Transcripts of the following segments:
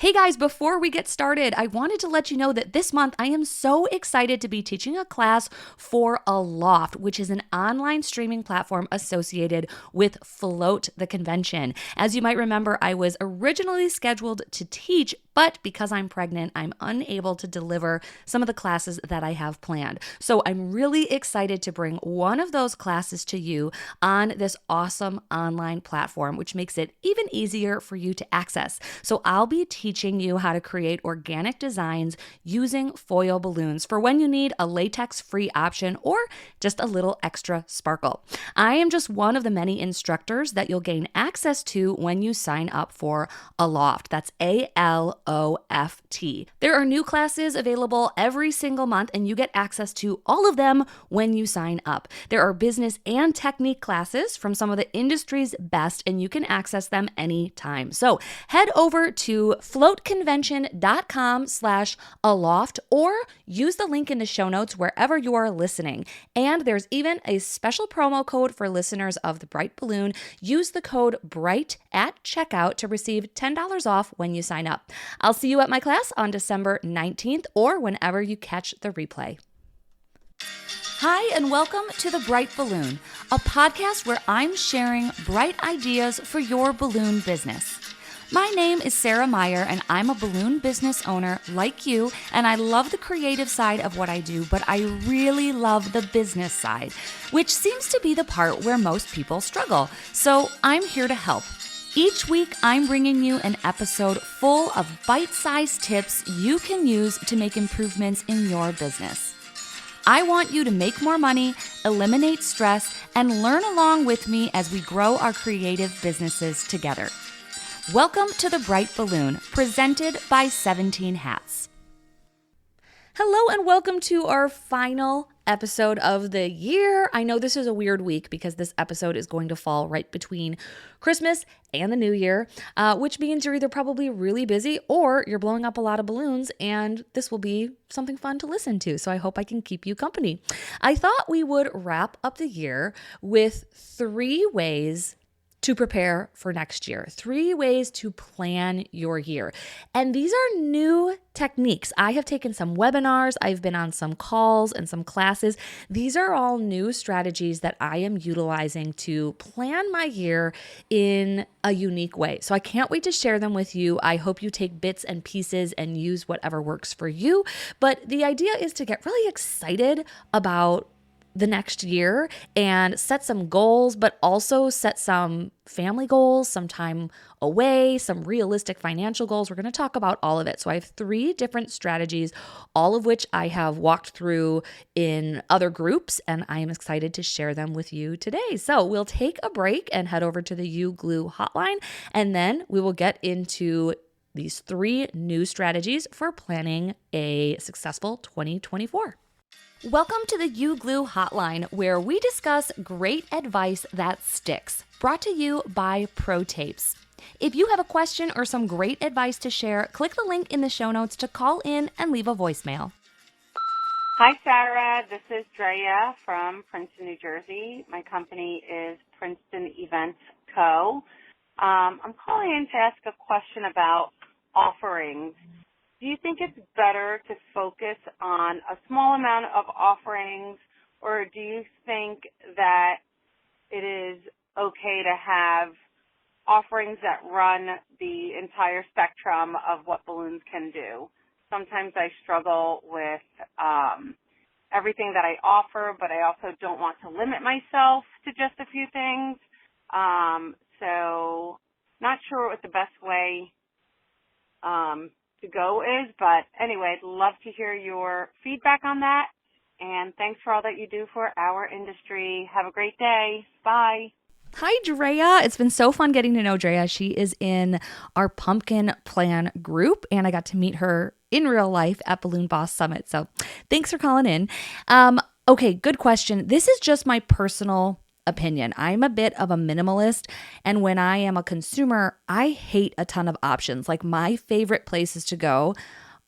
Hey guys, before we get started, I wanted to let you know that this month I am so excited to be teaching a class for Aloft, which is an online streaming platform associated with Float the Convention. As you might remember, I was originally scheduled to teach, but because I'm pregnant, I'm unable to deliver some of the classes that I have planned. So I'm really excited to bring one of those classes to you on this awesome online platform, which makes it even easier for you to access. So I'll be teaching you how to create organic designs using foil balloons for when you need a latex-free option or just a little extra sparkle. I am just one of the many instructors that you'll gain access to when you sign up for Aloft. That's ALOFT. There are new classes available every single month, and you get access to all of them when you sign up. There are business and technique classes from some of the industry's best, and you can access them anytime. So head over to floatconvention.com/aloft or use the link in the show notes wherever you are listening. And there's even a special promo code for listeners of the Bright Balloon. Use the code BRIGHT at checkout to receive $10 off when you sign up. I'll see you at my class on December 19th or whenever you catch the replay. Hi, and welcome to The Bright Balloon, a podcast where I'm sharing bright ideas for your balloon business. My name is Sarah Meyer, and I'm a balloon business owner like you, and I love the creative side of what I do, but I really love the business side, which seems to be the part where most people struggle. So I'm here to help. Each week, I'm bringing you an episode full of bite-sized tips you can use to make improvements in your business. I want you to make more money, eliminate stress, and learn along with me as we grow our creative businesses together. Welcome to The Bright Balloon, presented by 17 Hats. Hello and welcome to our final episode of the year. I know this is a weird week because this episode is going to fall right between Christmas and the New Year, which means you're either probably really busy or you're blowing up a lot of balloons, and this will be something fun to listen to. So I hope I can keep you company. I thought we would wrap up the year with 3 ways to prepare for next year. 3 ways to plan your year. And these are new techniques. I have taken some webinars, I've been on some calls and some classes. These are all new strategies that I am utilizing to plan my year in a unique way. So I can't wait to share them with you. I hope you take bits and pieces and use whatever works for you. But the idea is to get really excited about the next year and set some goals, but also set some family goals, some time away, some realistic financial goals. We're going to talk about all of it. So I have 3 different strategies, all of which I have walked through in other groups, and I am excited to share them with you today. So we'll take a break and head over to the U Glue hotline, and then we will get into these 3 new strategies for planning a successful 2024. Welcome to the U Glue hotline, where we discuss great advice that sticks, brought to you by Pro Tapes. If you have a question or some great advice to share, click the link in the show notes to call in and leave a voicemail. Hi, Sarah. This is Drea from Princeton, New Jersey. My company is Princeton Events Co. I'm calling in to ask a question about offerings. Do you think it's better to focus on a small amount of offerings, or do you think that it is okay to have offerings that run the entire spectrum of what balloons can do? Sometimes I struggle with everything that I offer, but I also don't want to limit myself to just a few things. So not sure what the best way to go is, but anyway, I'd love to hear your feedback on that, and thanks for all that you do for our industry. Have a great day. Bye. Hi, Drea. It's been so fun getting to know Drea. She is in our Pumpkin Plan group, and I got to meet her in real life at Balloon Boss Summit. So thanks for calling in. Okay, good question. This is just my personal opinion. I'm a bit of a minimalist, and when I am a consumer, I hate a ton of options. Like, my favorite places to go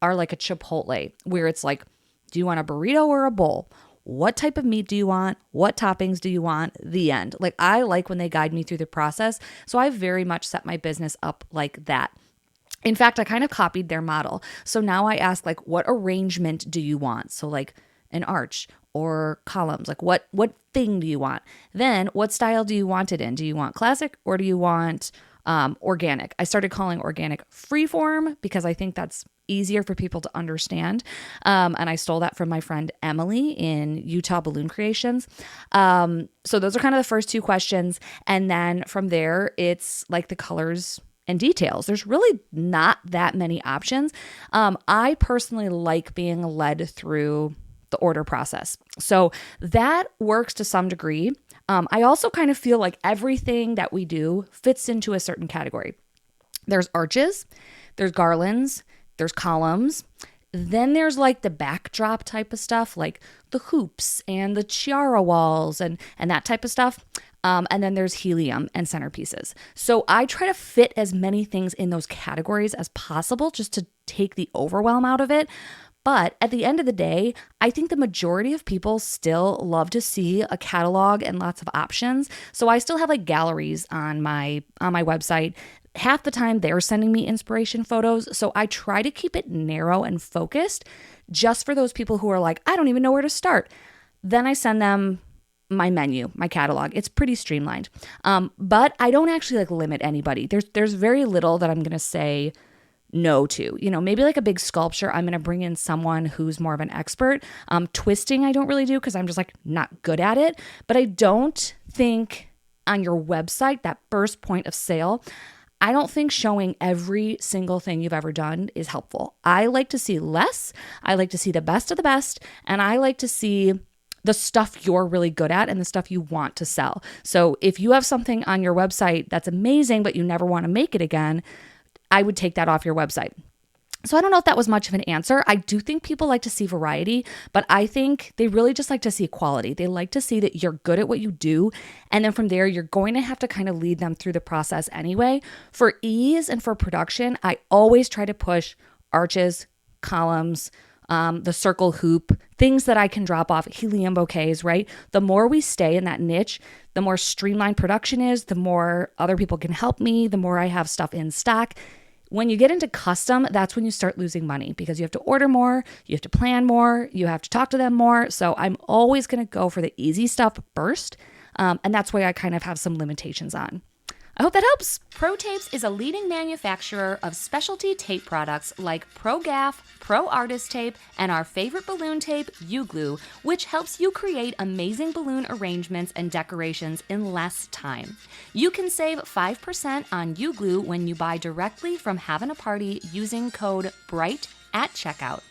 are like a Chipotle, where it's like, do you want a burrito or a bowl? What type of meat do you want? What toppings do you want? The end. Like, I like when they guide me through the process. So I very much set my business up like that. In fact, I kind of copied their model. So now I ask like, what arrangement do you want? So like an arch or columns, like what thing do you want? Then what style do you want it in? Do you want classic or do you want organic? I started calling organic freeform because I think that's easier for people to understand. And I stole that from my friend Emily in Utah Balloon Creations. So those are kind of the first two questions. And then from there, it's like the colors and details. There's really not that many options. I personally like being led through the order process. So that works to some degree. I also kind of feel like everything that we do fits into a certain category. There's arches, there's garlands, there's columns. Then there's like the backdrop type of stuff, like the hoops and the tiara walls and that type of stuff. And then there's helium and centerpieces. So I try to fit as many things in those categories as possible just to take the overwhelm out of it. But at the end of the day, I think the majority of people still love to see a catalog and lots of options. So I still have like galleries on my website. Half the time they're sending me inspiration photos. So I try to keep it narrow and focused just for those people who are like, I don't even know where to start. Then I send them my menu, my catalog. It's pretty streamlined. But I don't actually like limit anybody. There's very little that I'm going to say no to. Maybe like a big sculpture, I'm going to bring in someone who's more of an expert. Twisting, I don't really do because I'm just like not good at it. But I don't think on your website, that first point of sale, I don't think showing every single thing you've ever done is helpful. I like to see less. I like to see the best of the best. And I like to see the stuff you're really good at and the stuff you want to sell. So if you have something on your website that's amazing, but you never want to make it again, I would take that off your website. So I don't know if that was much of an answer. I do think people like to see variety, but I think they really just like to see quality. They like to see that you're good at what you do. And then from there, you're going to have to kind of lead them through the process anyway. For ease and for production, I always try to push arches, columns, the circle hoop, things that I can drop off, helium bouquets, right? The more we stay in that niche, the more streamlined production is, the more other people can help me, the more I have stuff in stock. When you get into custom, that's when you start losing money because you have to order more, you have to plan more, you have to talk to them more. So I'm always going to go for the easy stuff first. And that's why I kind of have some limitations on. I hope that helps. Pro Tapes is a leading manufacturer of specialty tape products like Pro Gaff, Pro Artist Tape, and our favorite balloon tape, U-Glue, which helps you create amazing balloon arrangements and decorations in less time. You can save 5% on U-Glue when you buy directly from Having a Party using code BRIGHT at checkout.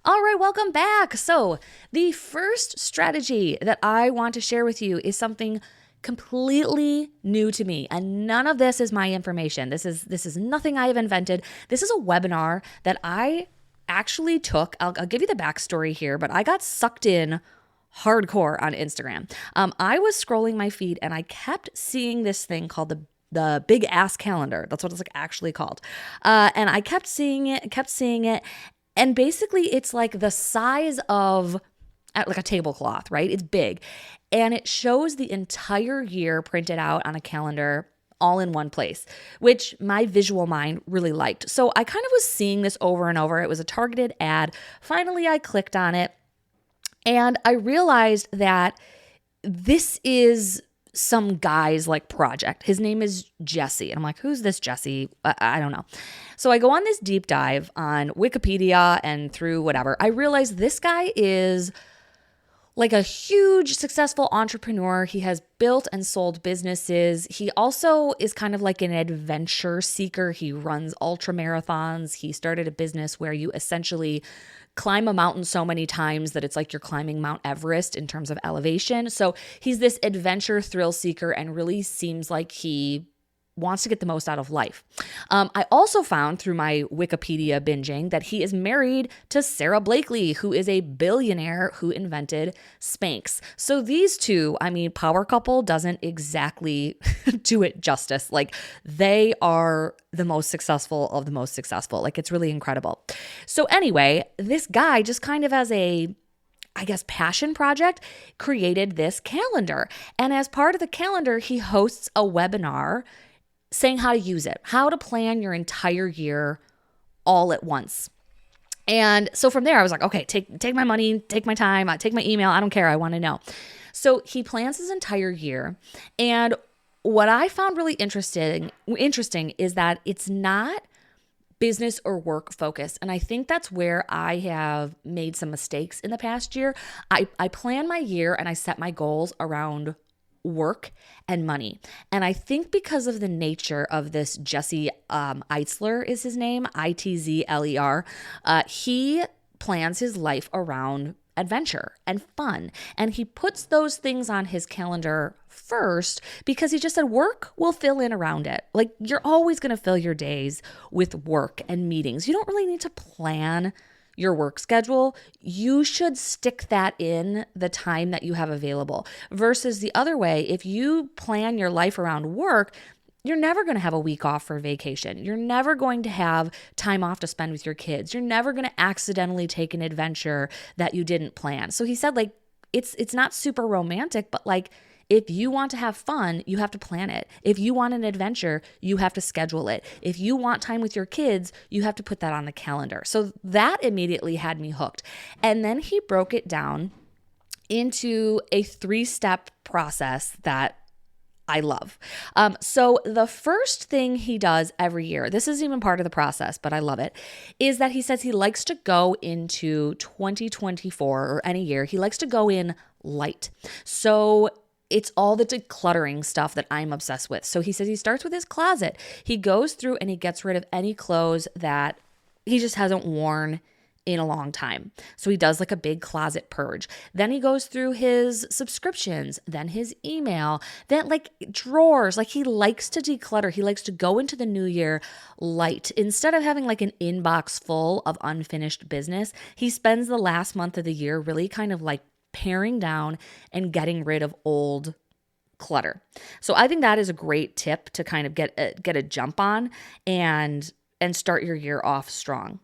All right, welcome back. So the first strategy that I want to share with you is something completely new to me, and none of this is my information. This is nothing I have invented. This is a webinar that I actually took. I'll give you the backstory here, but I got sucked in hardcore on Instagram. I was scrolling my feed and I kept seeing this thing called the big ass calendar. That's what it's like actually called. And I kept seeing it. And basically it's like the size of like a tablecloth, right? It's big. And it shows the entire year printed out on a calendar all in one place, which my visual mind really liked. So I kind of was seeing this over and over. It was a targeted ad. Finally, I clicked on it and I realized that this is some guy's like project. His name is Jesse. And I'm like, who's this Jesse? I don't know. So I go on this deep dive on Wikipedia and through whatever. I realized this guy is like a huge successful entrepreneur. He has built and sold businesses. He also is kind of like an adventure seeker. He runs ultra marathons. He started a business where you essentially climb a mountain so many times that it's like you're climbing Mount Everest in terms of elevation. So he's this adventure thrill seeker and really seems like he wants to get the most out of life. I also found through my Wikipedia binging that he is married to Sarah Blakely, who is a billionaire who invented Spanx. So these two, I mean, power couple doesn't exactly do it justice. Like they are the most successful of the most successful. Like it's really incredible. So anyway, this guy just kind of as a passion project, created this calendar. And as part of the calendar, he hosts a webinar saying how to use it, how to plan your entire year all at once. And so from there, I was like, okay, take my money, take my time, take my email. I don't care. I want to know. So he plans his entire year. And what I found really interesting is that it's not business or work focused. And I think that's where I have made some mistakes in the past year. I plan my year and I set my goals around work and money. And I think because of the nature of this Jesse Itzler is his name, Itzler, he plans his life around adventure and fun. And he puts those things on his calendar first because he just said work will fill in around it. Like you're always going to fill your days with work and meetings. You don't really need to plan your work schedule. You should stick that in the time that you have available versus the other way. If you plan your life around work, you're never going to have a week off for vacation. You're never going to have time off to spend with your kids. You're never going to accidentally take an adventure that you didn't plan. So he said, like, it's not super romantic, but like, if you want to have fun, you have to plan it. If you want an adventure, you have to schedule it. If you want time with your kids, you have to put that on the calendar. So that immediately had me hooked. And then he broke it down into a 3-step process that I love. So the first thing he does every year, this isn't even part of the process, but I love it, is that he says he likes to go into 2024 or any year, he likes to go in light. So it's all the decluttering stuff that I'm obsessed with. So he says he starts with his closet. He goes through and he gets rid of any clothes that he just hasn't worn in a long time. So he does like a big closet purge. Then he goes through his subscriptions, then his email, then like drawers. Like he likes to declutter. He likes to go into the new year light. Instead of having like an inbox full of unfinished business, he spends the last month of the year really kind of like paring down and getting rid of old clutter. So I think that is a great tip to kind of get a jump on and start your year off strong.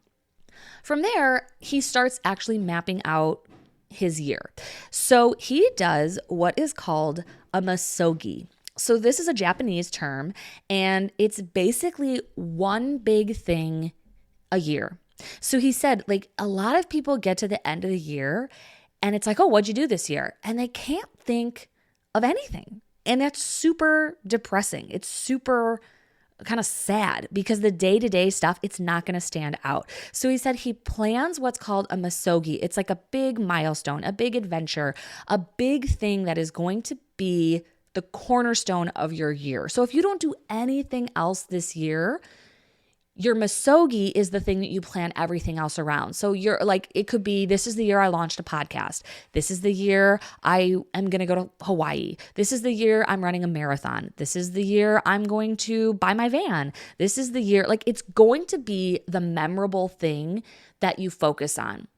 From there, he starts actually mapping out his year. So he does what is called a masogi. So this is a Japanese term, and it's basically one big thing a year. So he said, like, a lot of people get to the end of the year and it's like, oh, what'd you do this year? And they can't think of anything. And that's super depressing. It's super kind of sad because the day-to-day stuff, it's not going to stand out. So he said he plans what's called a masogi. It's like a big milestone, a big adventure, a big thing that is going to be the cornerstone of your year. So if you don't do anything else this year, your masogi is the thing that you plan everything else around. So you're like, it could be, this is the year I launched a podcast. This is the year I am going to go to Hawaii. This is the year I'm running a marathon. This is the year I'm going to buy my van. This is the year, like it's going to be the memorable thing that you focus on.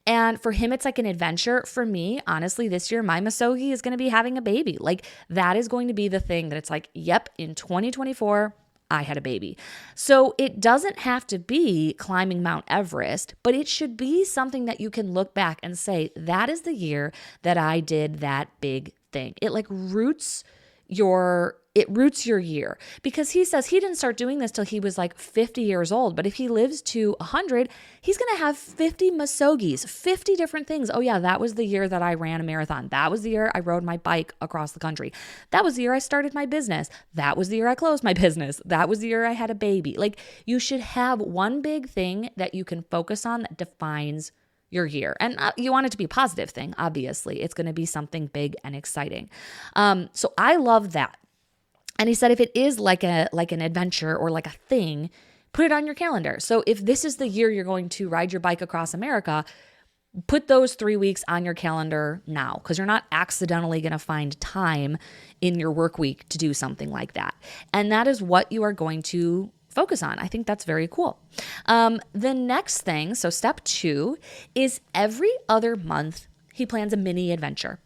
And for him, it's like an adventure. For me, honestly, this year, my masogi is going to be having a baby. Like that is going to be the thing that it's like, yep, in 2024, I had a baby. So it doesn't have to be climbing Mount Everest, but it should be something that you can look back and say, that is the year that I did that big thing. It like roots your year, because he says he didn't start doing this till he was like 50 years old. But if he lives to 100, he's going to have 50 masogis, 50 different things. Oh yeah, that was the year that I ran a marathon. That was the year I rode my bike across the country. That was the year I started my business. That was the year I closed my business. That was the year I had a baby. Like you should have one big thing that you can focus on that defines your year. And you want it to be a positive thing, obviously. It's going to be something big and exciting. So I love that. And he said if it is like an adventure or like a thing, put it on your calendar. So if this is the year you're going to ride your bike across America, put those 3 weeks on your calendar now, because you're not accidentally going to find time in your work week to do something like that. And that is what you are going to focus on. I think that's very cool. The next thing, so step 2, is every other month he plans a mini adventure.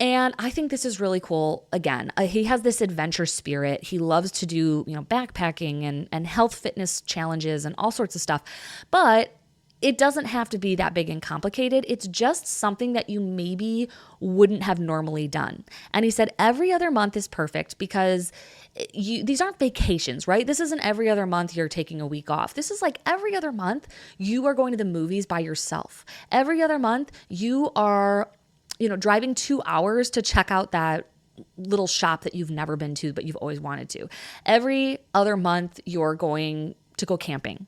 And I think this is really cool. Again, he has this adventure spirit. He loves to do, backpacking and health fitness challenges and all sorts of stuff. But it doesn't have to be that big and complicated. It's just something that you maybe wouldn't have normally done. And he said every other month is perfect because these aren't vacations, right? This isn't every other month you're taking a week off. This is like every other month you are going to the movies by yourself. Every other month you are, driving 2 hours to check out that little shop that you've never been to, but you've always wanted to. Every other month you're going to go camping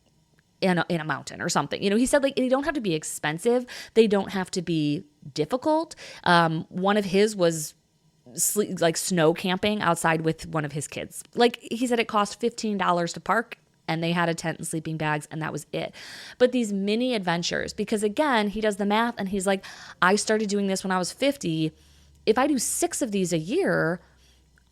in a mountain or something. He said like they don't have to be expensive. They don't have to be difficult. One of his was snow camping outside with one of his kids. Like he said it cost $15 to park and they had a tent and sleeping bags and that was it. But these mini adventures, because again, he does the math and he's like, I started doing this when I was 50. If I do 6 of these a year,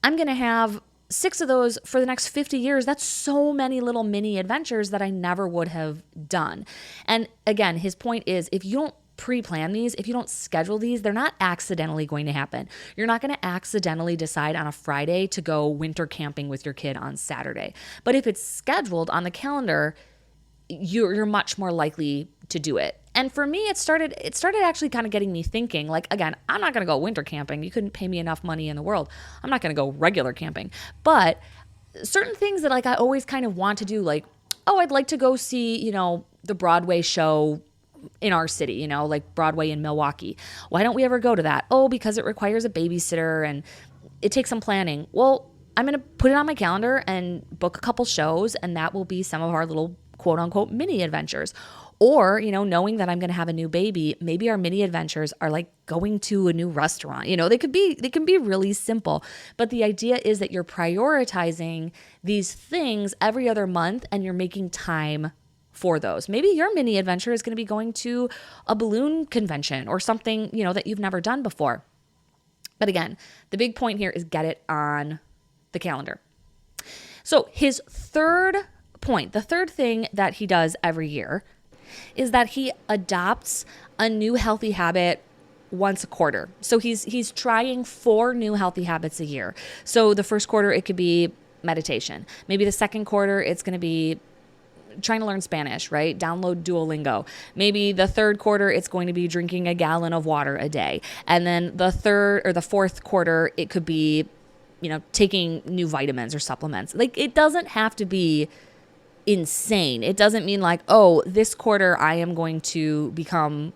I'm going to have 6 of those for the next 50 years. That's so many little mini adventures that I never would have done. And again, his point is if you don't pre-plan these, if you don't schedule these, they're not accidentally going to happen. You're not going to accidentally decide on a Friday to go winter camping with your kid on Saturday. But if it's scheduled on the calendar, you're much more likely to do it. And for me, it started actually kind of getting me thinking, like, again, I'm not going to go winter camping. You couldn't pay me enough money in the world. I'm not going to go regular camping. But certain things that like I always kind of want to do, like, oh, I'd like to go see, the Broadway show in our city, like Broadway in Milwaukee. Why don't we ever go to that? Oh, because it requires a babysitter and it takes some planning. Well, I'm going to put it on my calendar and book a couple shows, and that will be some of our little quote unquote mini adventures. Or, knowing that I'm going to have a new baby, maybe our mini adventures are like going to a new restaurant. They can be really simple. But the idea is that you're prioritizing these things every other month and you're making time for those. Maybe your mini adventure is going to be going to a balloon convention or something, that you've never done before. But again, the big point here is get it on the calendar. So his third point, the third thing that he does every year is that he adopts a new healthy habit once a quarter. So he's trying 4 new healthy habits a year. So the first quarter, it could be meditation. Maybe the second quarter, it's going to be trying to learn Spanish, right? Download Duolingo. Maybe the third quarter, it's going to be drinking a gallon of water a day. And then the third or the fourth quarter, it could be, taking new vitamins or supplements. Like it doesn't have to be insane. It doesn't mean like, oh, this quarter I am going to become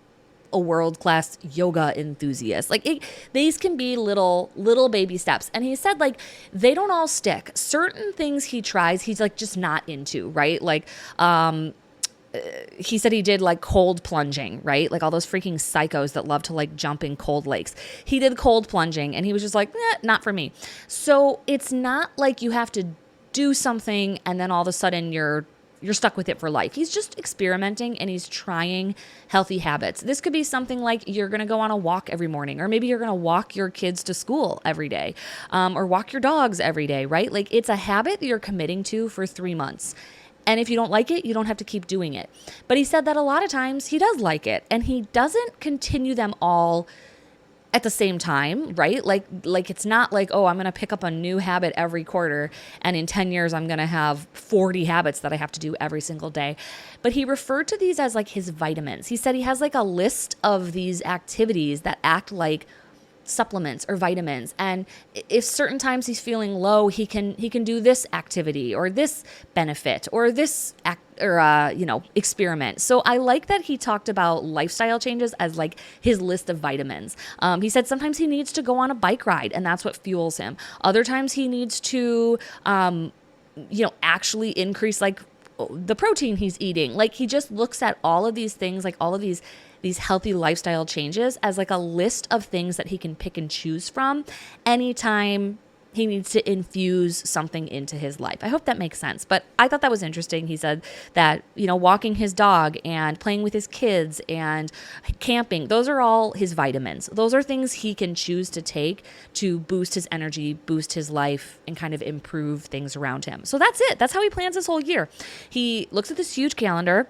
a world-class yoga enthusiast. Like these can be little baby steps. And he said like they don't all stick. Certain things he tries, he's like just not into, right? Like he said he did like cold plunging, right? Like all those freaking psychos that love to like jump in cold lakes. He did cold plunging and he was just like, not for me. So it's not like you have to do something and then all of a sudden you're stuck with it for life. He's just experimenting and he's trying healthy habits. This could be something like you're going to go on a walk every morning, or maybe you're going to walk your kids to school every day, or walk your dogs every day, right? Like it's a habit that you're committing to for 3 months. And if you don't like it, you don't have to keep doing it. But he said that a lot of times he does like it and he doesn't continue them all at the same time, right? Like it's not like, oh, I'm going to pick up a new habit every quarter and in 10 years I'm going to have 40 habits that I have to do every single day. But he referred to these as like his vitamins. He said he has like a list of these activities that act like supplements or vitamins, and if certain times he's feeling low, he can do this activity or this benefit or this experiment. So I like that he talked about lifestyle changes as like his list of vitamins. He said sometimes he needs to go on a bike ride and that's what fuels him. Other times he needs to actually increase like the protein he's eating. Like he just looks at all of these things, like all of these healthy lifestyle changes as like a list of things that he can pick and choose from anytime he needs to infuse something into his life. I hope that makes sense. But I thought that was interesting. He said that, walking his dog and playing with his kids and camping, those are all his vitamins. Those are things he can choose to take to boost his energy, boost his life, and kind of improve things around him. So that's it. That's how he plans his whole year. He looks at this huge calendar.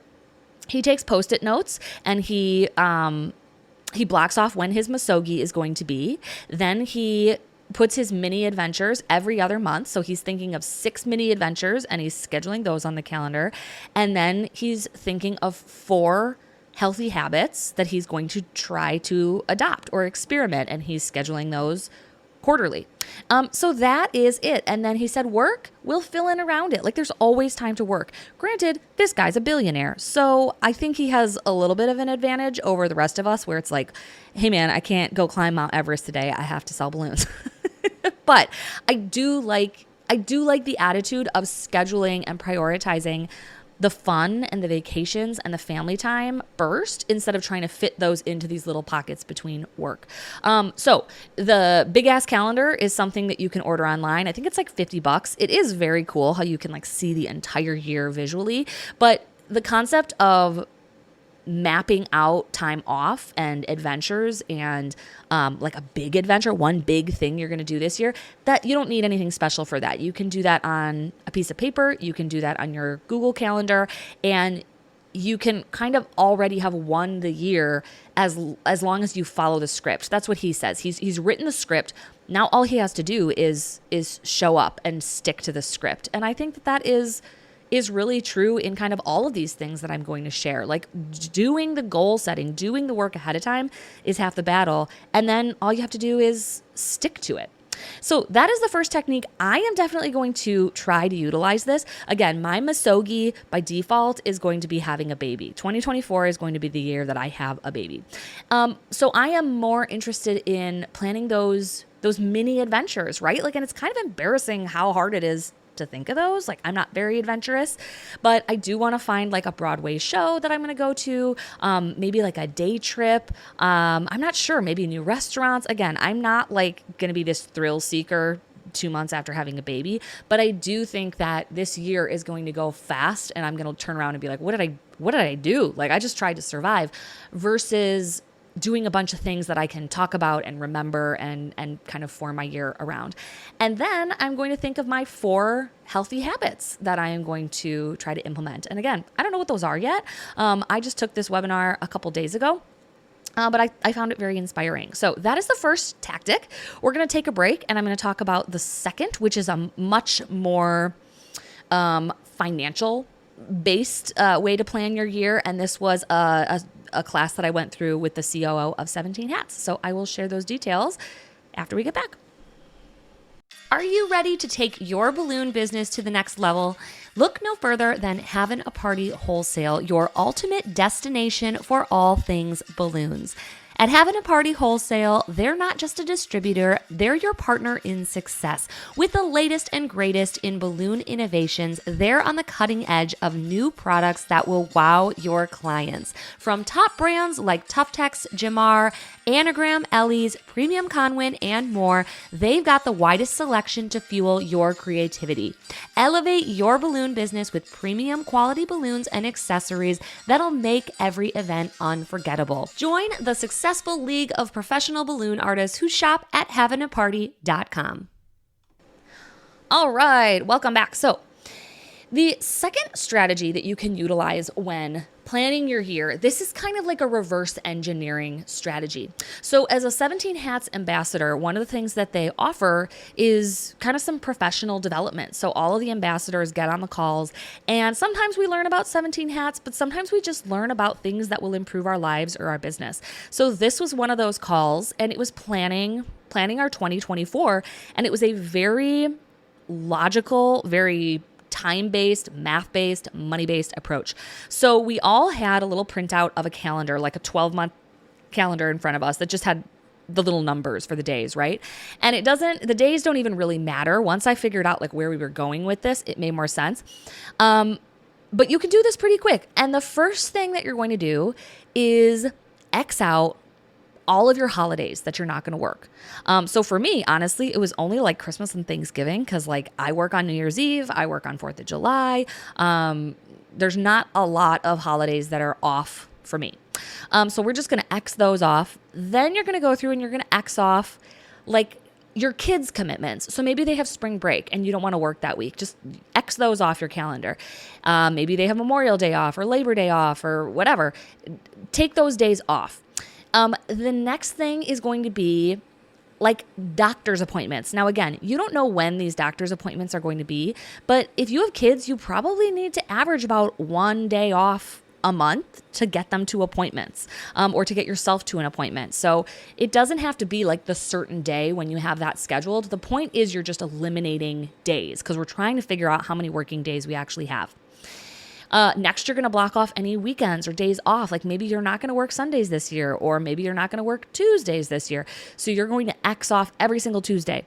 He takes Post-it notes and he blocks off when his misogi is going to be. Then he puts his mini adventures every other month. So he's thinking of 6 mini adventures and he's scheduling those on the calendar. And then he's thinking of 4 healthy habits that he's going to try to adopt or experiment. And he's scheduling those quarterly. So that is it. And then he said, work will fill in around it. Like there's always time to work. Granted, this guy's a billionaire. So I think he has a little bit of an advantage over the rest of us where it's like, hey man, I can't go climb Mount Everest today. I have to sell balloons. But I do like the attitude of scheduling and prioritizing the fun and the vacations and the family time first instead of trying to fit those into these little pockets between work. So the big ass calendar is something that you can order online. I think it's like $50. It is very cool how you can like see the entire year visually, but the concept of mapping out time off and adventures and like a big adventure, one big thing you're going to do this year, that you don't need anything special for that. You can do that on a piece of paper. You can do that on your Google Calendar, and you can kind of already have won the year as long as you follow the script. That's what he says. He's written the script. Now all he has to do is show up and stick to the script. And I think that is really true in kind of all of these things that I'm going to share. Like doing the goal setting, doing the work ahead of time is half the battle. And then all you have to do is stick to it. So that is the first technique. I am definitely going to try to utilize this. Again, my Misogi by default is going to be having a baby. 2024 is going to be the year that I have a baby. So I am more interested in planning those mini adventures, right? Like, and it's kind of embarrassing how hard it is to think of those. Like, I'm not very adventurous, but I do want to find like a Broadway show that I'm going to go to, maybe like a day trip. I'm not sure, maybe new restaurants. Again, I'm not like going to be this thrill seeker 2 months after having a baby, but I do think that this year is going to go fast and I'm going to turn around and be like, what did I do? Like, I just tried to survive, versus doing a bunch of things that I can talk about and remember and kind of form my year around. And then I'm going to think of my 4 healthy habits that I am going to try to implement. And again, I don't know what those are yet. I just took this webinar a couple days ago. But I found it very inspiring. So that is the first tactic. We're going to take a break and I'm going to talk about the second, which is a much more financial based way to plan your year. And this was a class that I went through with the COO of 17 Hats. So I will share those details after we get back. Are you ready to take your balloon business to the next level? Look no further than Having a Party Wholesale, your ultimate destination for all things balloons. At Having a Party Wholesale, they're not just a distributor, they're your partner in success. With the latest and greatest in balloon innovations, they're on the cutting edge of new products that will wow your clients. From top brands like Tuftex, Jamar, Anagram, Ellie's, Premium Conwin, and more, they've got the widest selection to fuel your creativity. Elevate your balloon business with premium quality balloons and accessories that'll make every event unforgettable. Join the successful league of professional balloon artists who shop at haveinaparty.com. All right, welcome back. So the second strategy that you can utilize when planning your year, this is kind of like a reverse engineering strategy. So as a 17 Hats ambassador, one of the things that they offer is kind of some professional development. So all of the ambassadors get on the calls, and sometimes we learn about 17 Hats, but sometimes we just learn about things that will improve our lives or our business. So this was one of those calls, and it was planning our 2024, and it was a very logical, very time-based, math-based, money-based approach. So we all had a little printout of a calendar, like a 12-month calendar in front of us that just had the little numbers for the days, right? And the days don't even really matter. Once I figured out like where we were going with this, it made more sense. But you can do this pretty quick. And the first thing that you're going to do is X out all of your holidays that you're not going to work. So for me, honestly, it was only like Christmas and Thanksgiving, because like I work on New Year's Eve, I work on 4th of July. There's not a lot of holidays that are off for me. So we're just going to X those off. Then you're going to go through and you're going to X off like your kids' commitments. So maybe they have spring break and you don't want to work that week. Just X those off your calendar. Maybe they have Memorial Day off or Labor Day off or whatever. Take those days off. The next thing is going to be like doctor's appointments. Now, again, you don't know when these doctor's appointments are going to be, but if you have kids, you probably need to average about 1 day off a month to get them to appointments, or to get yourself to an appointment. So it doesn't have to be like the certain day when you have that scheduled. The point is you're just eliminating days because we're trying to figure out how many working days we actually have. Next, you're going to block off any weekends or days off. Like maybe you're not going to work Sundays this year, or maybe you're not going to work Tuesdays this year. So you're going to X off every single Tuesday.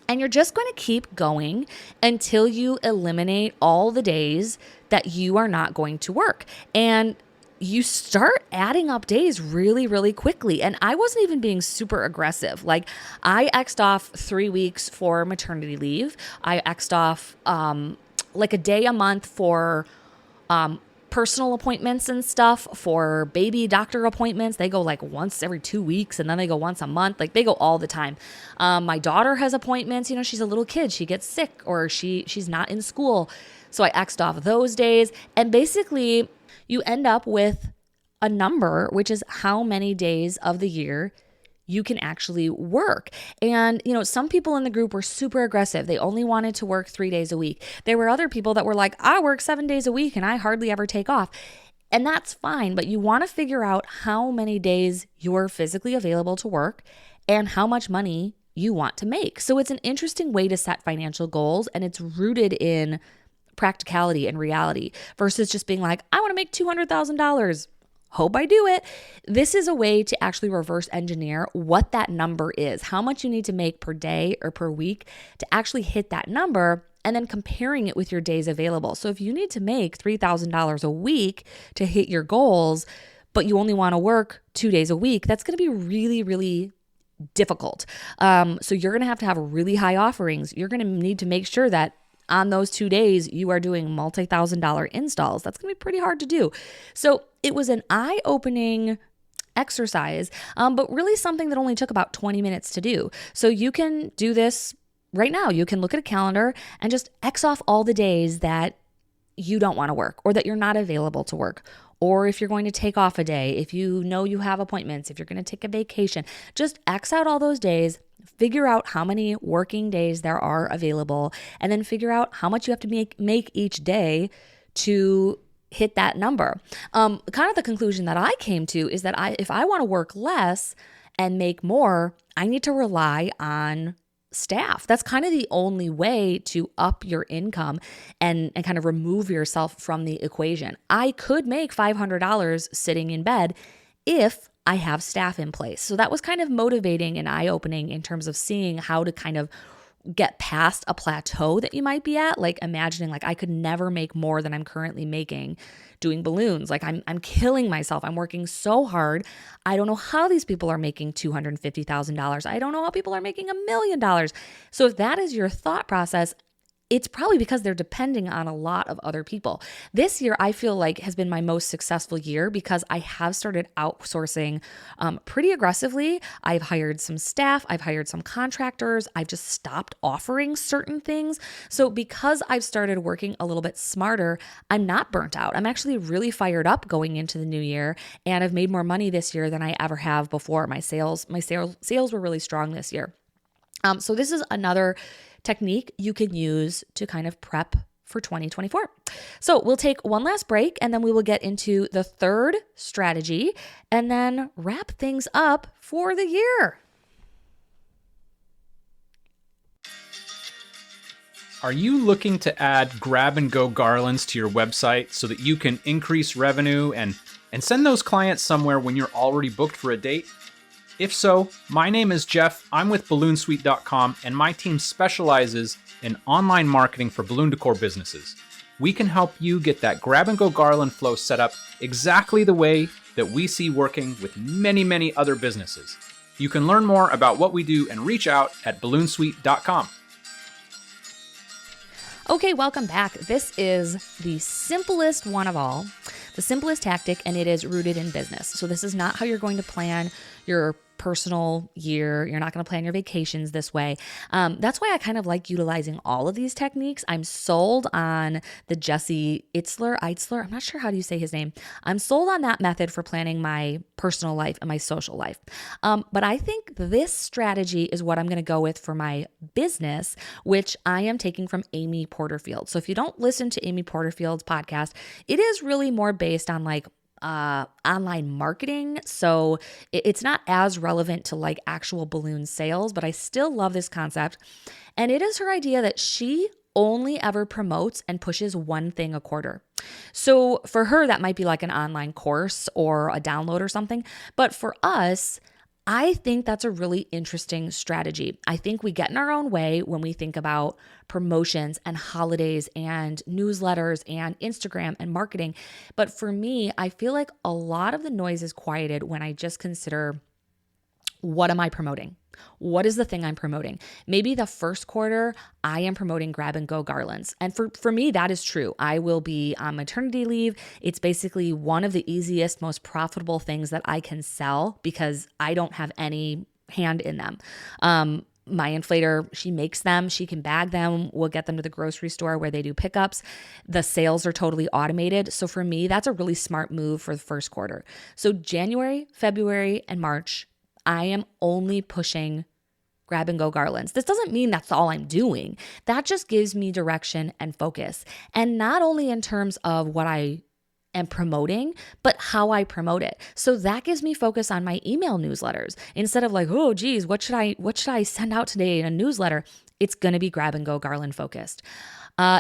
And you're just going to keep going until you eliminate all the days that you are not going to work. And you start adding up days really, really quickly. And I wasn't even being super aggressive. Like I X'd off 3 weeks for maternity leave. I X'd off like a day a month for personal appointments and stuff, for baby doctor appointments. They go like once every 2 weeks, and then they go once a month. Like they go all the time. My daughter has appointments. You know, she's a little kid. She gets sick, or she's not in school. So I X'd off those days. And basically you end up with a number, which is how many days of the year you can actually work. And, you know, some people in the group were super aggressive. They only wanted to work 3 days a week. There were other people that were like, I work 7 days a week and I hardly ever take off. And that's fine, but you want to figure out how many days you're physically available to work and how much money you want to make. So it's an interesting way to set financial goals, and it's rooted in practicality and reality versus just being like, I want to make $200,000. Hope I do it. This is a way to actually reverse engineer what that number is, how much you need to make per day or per week to actually hit that number, and then comparing it with your days available. So if you need to make $3,000 a week to hit your goals, but you only want to work 2 days a week, that's going to be really, really difficult. So you're going to have really high offerings. You're going to need to make sure that on those 2 days, you are doing multi-$1,000 installs. That's going to be pretty hard to do. So it was an eye-opening exercise, but really something that only took about 20 minutes to do. So you can do this right now. You can look at a calendar and just X off all the days that you don't want to work, or that you're not available to work. Or if you're going to take off a day, if you know you have appointments, if you're going to take a vacation, just X out all those days, figure out how many working days there are available, and then figure out how much you have to make each day to hit that number. Kind of the conclusion that I came to is that if I want to work less and make more, I need to rely on staff. That's kind of the only way to up your income and kind of remove yourself from the equation. I could make $500 sitting in bed if I have staff in place. So that was kind of motivating and eye-opening in terms of seeing how to kind of get past a plateau that you might be at, like imagining like I could never make more than I'm currently making doing balloons. Like I'm killing myself. I'm working so hard. I don't know how these people are making $250,000. I don't know how people are making $1 million. So if that is your thought process, it's probably because they're depending on a lot of other people. This year, I feel like has been my most successful year because I have started outsourcing pretty aggressively. I've hired some staff. I've hired some contractors. I've just stopped offering certain things. So because I've started working a little bit smarter, I'm not burnt out. I'm actually really fired up going into the new year, and I've made more money this year than I ever have before. My sales were really strong this year. So this is another technique you can use to kind of prep for 2024. So we'll take one last break, and then we will get into the third strategy and then wrap things up for the year. Are you looking to add grab-and-go garlands to your website so that you can increase revenue and send those clients somewhere when you're already booked for a date? If so, my name is Jeff. I'm with BalloonSuite.com, and my team specializes in online marketing for balloon decor businesses. We can help you get that grab-and-go garland flow set up exactly the way that we see working with many, many other businesses. You can learn more about what we do and reach out at BalloonSuite.com. Okay, welcome back. This is the simplest one of all, the simplest tactic, and it is rooted in business. So this is not how you're going to plan your personal year. You're not going to plan your vacations this way. That's why I kind of like utilizing all of these techniques. I'm sold on the Jesse Itzler. I'm not sure how do you say his name. I'm sold on that method for planning my personal life and my social life. But I think this strategy is what I'm going to go with for my business, which I am taking from Amy Porterfield. So if you don't listen to Amy Porterfield's podcast, it is really more based on like online marketing. So it's not as relevant to like actual balloon sales, but I still love this concept. And it is her idea that she only ever promotes and pushes one thing a quarter. So for her, that might be like an online course or a download or something. But for us, I think that's a really interesting strategy. I think we get in our own way when we think about promotions and holidays and newsletters and Instagram and marketing. But for me, I feel like a lot of the noise is quieted when I just consider, what am I promoting? What is the thing I'm promoting? Maybe the first quarter, I am promoting grab and go garlands. And for me, that is true. I will be on maternity leave. It's basically one of the easiest, most profitable things that I can sell because I don't have any hand in them. My inflator, she makes them, she can bag them. We'll get them to the grocery store where they do pickups. The sales are totally automated. So for me, that's a really smart move for the first quarter. So January, February, and March, I am only pushing grab and go garlands. This doesn't mean that's all I'm doing. That just gives me direction and focus. And not only in terms of what I am promoting, but how I promote it. So that gives me focus on my email newsletters. Instead of like, oh geez, what should I send out today in a newsletter? It's going to be grab and go garland focused.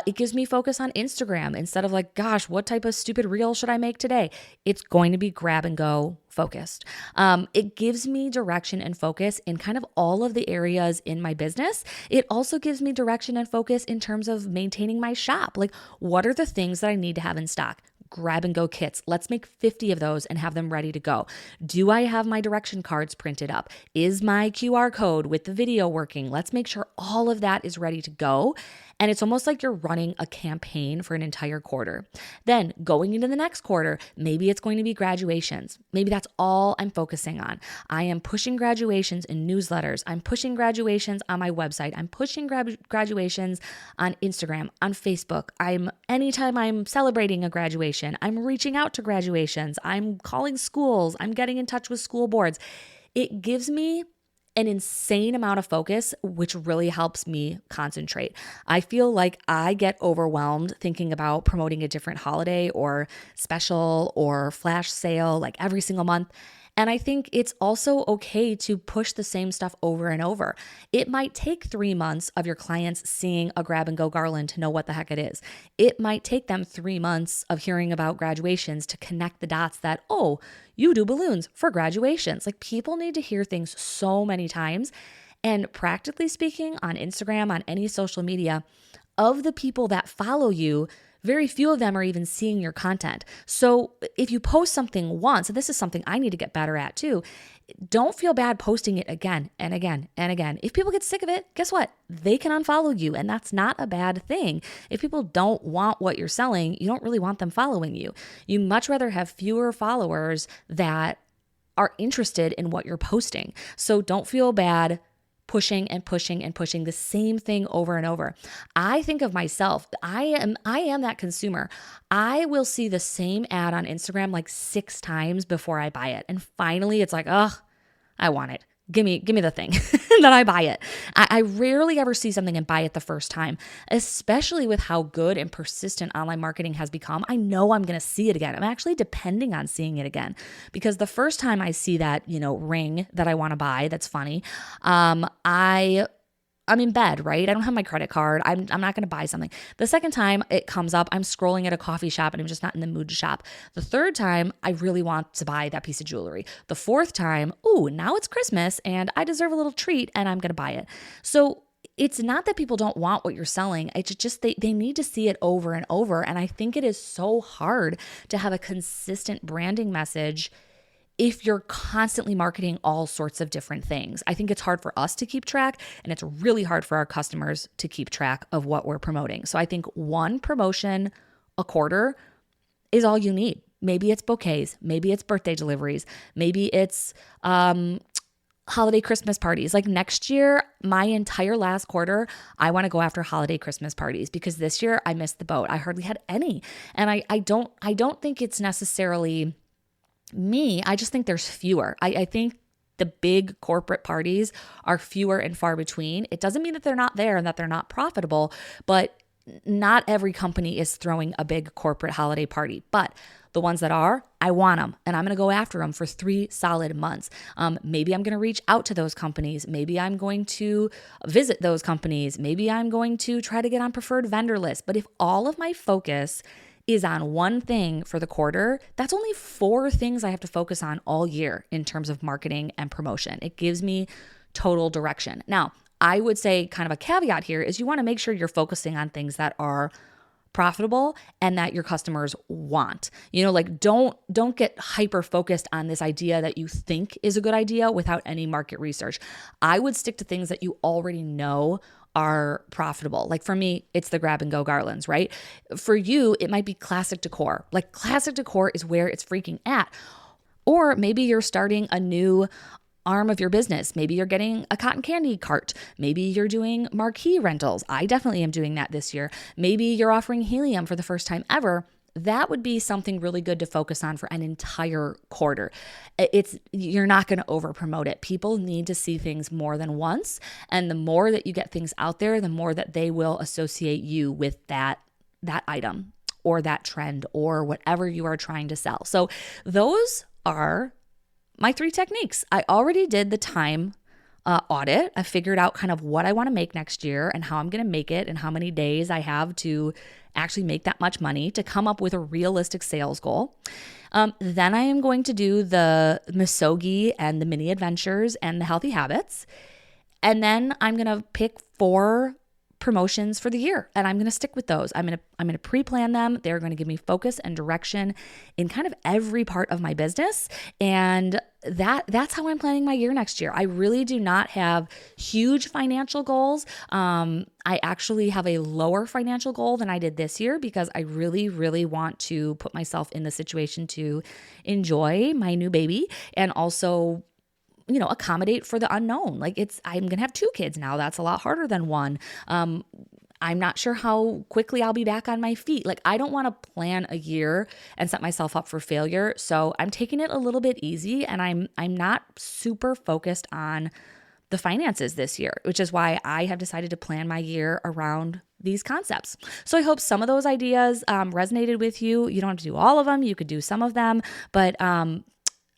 It gives me focus on Instagram. Instead of like, gosh, what type of stupid reel should I make today? It's going to be grab and go focused. It gives me direction and focus in kind of all of the areas in my business. It also gives me direction and focus in terms of maintaining my shop. Like, what are the things that I need to have in stock? Grab and go kits. Let's make 50 of those and have them ready to go. Do I have my direction cards printed up? Is my QR code with the video working? Let's make sure all of that is ready to go. And it's almost like you're running a campaign for an entire quarter. Then going into the next quarter, maybe it's going to be graduations. Maybe that's all I'm focusing on. I am pushing graduations in newsletters. I'm pushing graduations on my website. I'm pushing graduations on Instagram, on Facebook. Anytime I'm celebrating a graduation, I'm reaching out to graduations. I'm calling schools. I'm getting in touch with school boards. It gives me an insane amount of focus, which really helps me concentrate. I feel like I get overwhelmed thinking about promoting a different holiday or special or flash sale like every single month. And I think it's also okay to push the same stuff over and over. It might take 3 months of your clients seeing a grab and go garland to know what the heck it is. It might take them 3 months of hearing about graduations to connect the dots that, oh, you do balloons for graduations. Like, people need to hear things so many times. And practically speaking, on Instagram, on any social media, of the people that follow you, very few of them are even seeing your content. So if you post something once, and this is something I need to get better at too, don't feel bad posting it again and again and again. If people get sick of it, guess what? They can unfollow you, and that's not a bad thing. If people don't want what you're selling, you don't really want them following you. You much rather have fewer followers that are interested in what you're posting. So don't feel bad pushing and pushing and pushing the same thing over and over. I think of myself, I am that consumer. I will see the same ad on Instagram like 6 times before I buy it. And finally it's like, oh, I want it. Give me the thing. Then I buy it. I rarely ever see something and buy it the first time, especially with how good and persistent online marketing has become. I know I'm going to see it again. I'm actually depending on seeing it again, because the first time I see that, ring that I want to buy, that's funny. I'm in bed, right? I don't have my credit card. I'm not going to buy something. The second time it comes up, I'm scrolling at a coffee shop and I'm just not in the mood to shop. The third time, I really want to buy that piece of jewelry. The fourth time, ooh, now it's Christmas and I deserve a little treat and I'm going to buy it. So it's not that people don't want what you're selling. It's just they need to see it over and over. And I think it is so hard to have a consistent branding message if you're constantly marketing all sorts of different things. I think it's hard for us to keep track, and it's really hard for our customers to keep track of what we're promoting. So I think one promotion a quarter is all you need. Maybe it's bouquets. Maybe it's birthday deliveries. Maybe it's holiday Christmas parties. Like next year, my entire last quarter, I want to go after holiday Christmas parties because this year I missed the boat. I hardly had any. And I don't think it's necessarily me. I just think there's fewer. I think the big corporate parties are fewer and far between. It doesn't mean that they're not there and that they're not profitable, but not every company is throwing a big corporate holiday party. But the ones that are, I want them, and I'm going to go after them for 3 solid months. Maybe I'm going to reach out to those companies. Maybe I'm going to visit those companies. Maybe I'm going to try to get on preferred vendor lists. But if all of my focus is on one thing for the quarter, that's only 4 things I have to focus on all year in terms of marketing and promotion. It gives me total direction. Now, I would say kind of a caveat here is you want to make sure you're focusing on things that are profitable and that your customers want. Like don't get hyper focused on this idea that you think is a good idea without any market research. I would stick to things that you already know are profitable. Like for me, it's the grab and go garlands, right? For you, it might be classic decor. Like classic decor is where it's freaking at. Or maybe you're starting a new arm of your business. Maybe you're getting a cotton candy cart. Maybe you're doing marquee rentals. I definitely am doing that this year. Maybe you're offering helium for the first time ever. That would be something really good to focus on for an entire quarter. You're not going to over promote it. People need to see things more than once. And the more that you get things out there, the more that they will associate you with that item or that trend or whatever you are trying to sell. So those are my 3 techniques. I already did the time audit. I figured out kind of what I want to make next year and how I'm going to make it and how many days I have to actually make that much money to come up with a realistic sales goal. Then I am going to do the Misogi and the mini adventures and the healthy habits. And then I'm going to pick 4 promotions for the year and I'm going to stick with those. I'm going to pre-plan them. They're going to give me focus and direction in kind of every part of my business, and that's how I'm planning my year next year. I really do not have huge financial goals. I actually have a lower financial goal than I did this year because I really, really want to put myself in the situation to enjoy my new baby and also accommodate for the unknown. Like I'm going to have 2 kids now. That's a lot harder than 1. I'm not sure how quickly I'll be back on my feet. Like I don't want to plan a year and set myself up for failure. So I'm taking it a little bit easy and I'm not super focused on the finances this year, which is why I have decided to plan my year around these concepts. So I hope some of those ideas resonated with you. You don't have to do all of them. You could do some of them, but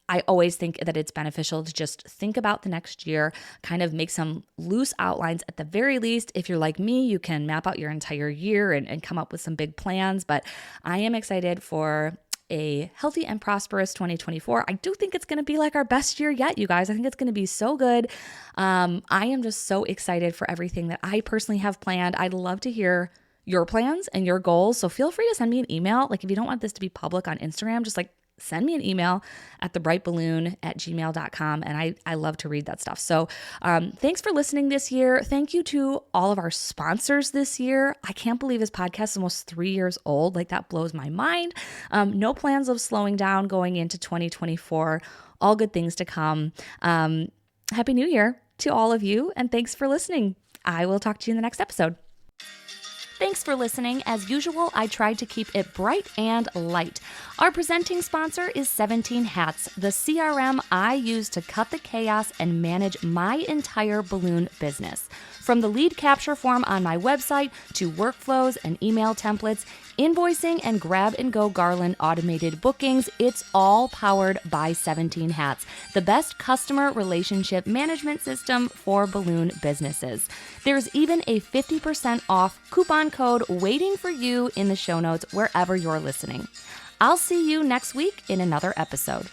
I always think that it's beneficial to just think about the next year, kind of make some loose outlines at the very least. If you're like me, you can map out your entire year and come up with some big plans. But I am excited for a healthy and prosperous 2024. I do think it's going to be like our best year yet, you guys. I think it's going to be so good. I am just so excited for everything that I personally have planned. I'd love to hear your plans and your goals. So feel free to send me an email. Like if you don't want this to be public on Instagram, just send me an email at thebrightballoon@gmail.com. And I love to read that stuff. So thanks for listening this year. Thank you to all of our sponsors this year. I can't believe this podcast is almost 3 years old. Like that blows my mind. No plans of slowing down going into 2024. All good things to come. Happy New Year to all of you. And thanks for listening. I will talk to you in the next episode. Thanks for listening. As usual, I tried to keep it bright and light. Our presenting sponsor is 17 Hats, the CRM I use to cut the chaos and manage my entire balloon business. From the lead capture form on my website to workflows and email templates, invoicing and grab-and-go garland automated bookings, it's all powered by 17 Hats, the best customer relationship management system for balloon businesses. There's even a 50% off coupon code waiting for you in the show notes wherever you're listening. I'll see you next week in another episode.